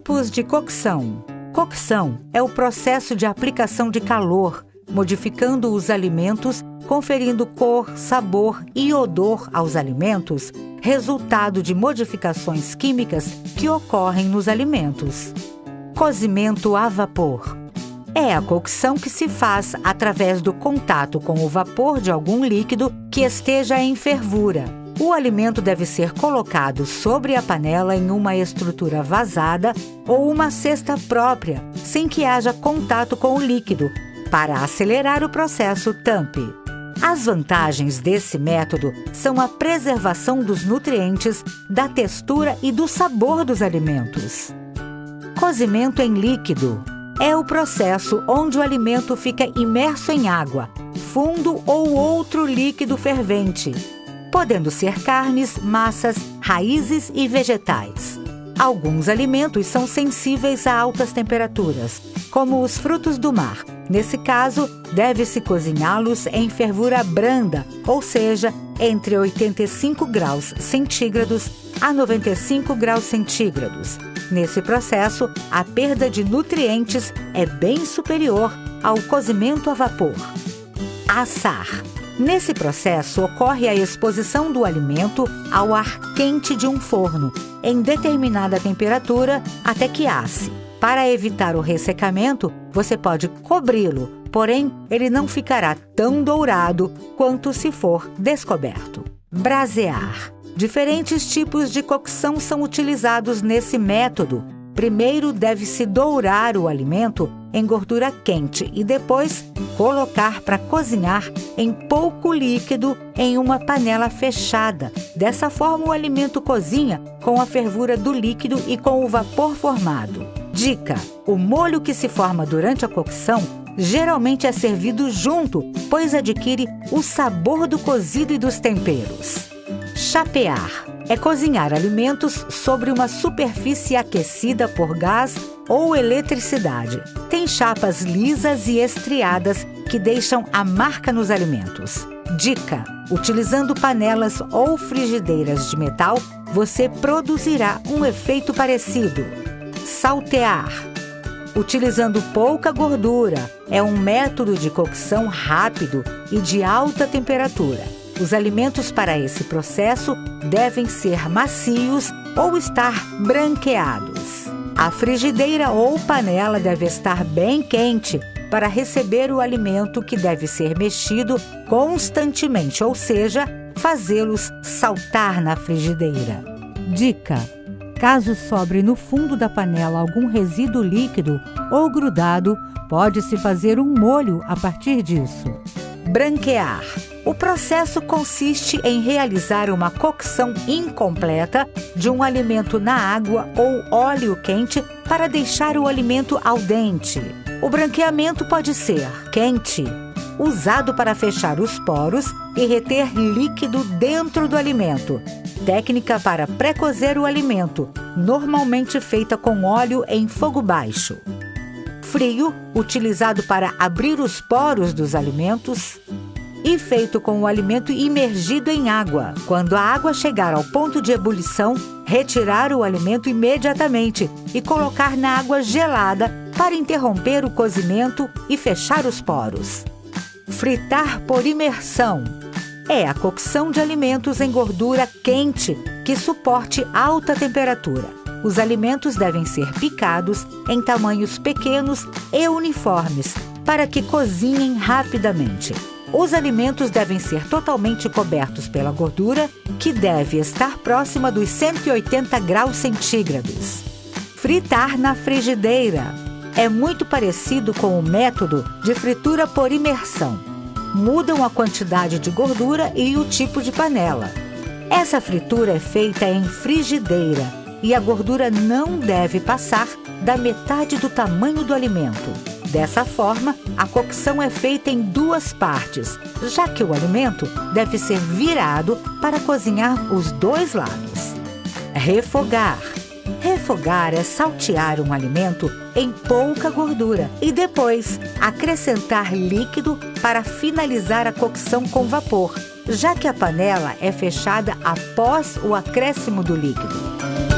Tipos de cocção. Cocção é o processo de aplicação de calor, modificando os alimentos, conferindo cor, sabor e odor aos alimentos, resultado de modificações químicas que ocorrem nos alimentos. Cozimento a vapor. É a cocção que se faz através do contato com o vapor de algum líquido que esteja em fervura. O alimento deve ser colocado sobre a panela em uma estrutura vazada ou uma cesta própria, sem que haja contato com o líquido. Para acelerar o processo, tampe. As vantagens desse método são a preservação dos nutrientes, da textura e do sabor dos alimentos. Cozimento em líquido. É o processo onde o alimento fica imerso em água, fundo ou outro líquido fervente, podendo ser carnes, massas, raízes e vegetais. Alguns alimentos são sensíveis a altas temperaturas, como os frutos do mar. Nesse caso, deve-se cozinhá-los em fervura branda, ou seja, entre 85 graus centígrados a 95 graus centígrados. Nesse processo, a perda de nutrientes é bem superior ao cozimento a vapor. Assar. Nesse processo, ocorre a exposição do alimento ao ar quente de um forno, em determinada temperatura, até que asse. Para evitar o ressecamento, você pode cobri-lo, porém, ele não ficará tão dourado quanto se for descoberto. Brasear. Diferentes tipos de cocção são utilizados nesse método. Primeiro, deve-se dourar o alimento em gordura quente e depois colocar para cozinhar em pouco líquido em uma panela fechada. Dessa forma, o alimento cozinha com a fervura do líquido e com o vapor formado. Dica: o molho que se forma durante a cocção geralmente é servido junto, pois adquire o sabor do cozido e dos temperos. Chapear é cozinhar alimentos sobre uma superfície aquecida por gás ou eletricidade. Tem chapas lisas e estriadas que deixam a marca nos alimentos. Dica: utilizando panelas ou frigideiras de metal, você produzirá um efeito parecido. Saltear. Utilizando pouca gordura, é um método de cocção rápido e de alta temperatura. Os alimentos para esse processo devem ser macios ou estar branqueados. A frigideira ou panela deve estar bem quente para receber o alimento, que deve ser mexido constantemente, ou seja, fazê-los saltar na frigideira. Dica: caso sobre no fundo da panela algum resíduo líquido ou grudado, pode-se fazer um molho a partir disso. Branquear. O processo consiste em realizar uma cocção incompleta de um alimento na água ou óleo quente para deixar o alimento al dente. O branqueamento pode ser quente, usado para fechar os poros e reter líquido dentro do alimento. Técnica para pré-cozer o alimento, normalmente feita com óleo em fogo baixo. Frio, utilizado para abrir os poros dos alimentos. E feito com o alimento imergido em água. Quando a água chegar ao ponto de ebulição, retirar o alimento imediatamente e colocar na água gelada para interromper o cozimento e fechar os poros. Fritar por imersão. É a cocção de alimentos em gordura quente que suporte alta temperatura. Os alimentos devem ser picados em tamanhos pequenos e uniformes para que cozinhem rapidamente. Os alimentos devem ser totalmente cobertos pela gordura, que deve estar próxima dos 180 graus centígrados. Fritar na frigideira. É muito parecido com o método de fritura por imersão. Mudam a quantidade de gordura e o tipo de panela. Essa fritura é feita em frigideira e a gordura não deve passar da metade do tamanho do alimento. Dessa forma, a cocção é feita em duas partes, já que o alimento deve ser virado para cozinhar os dois lados. Refogar. Refogar é saltear um alimento em pouca gordura e depois acrescentar líquido para finalizar a cocção com vapor, já que a panela é fechada após o acréscimo do líquido.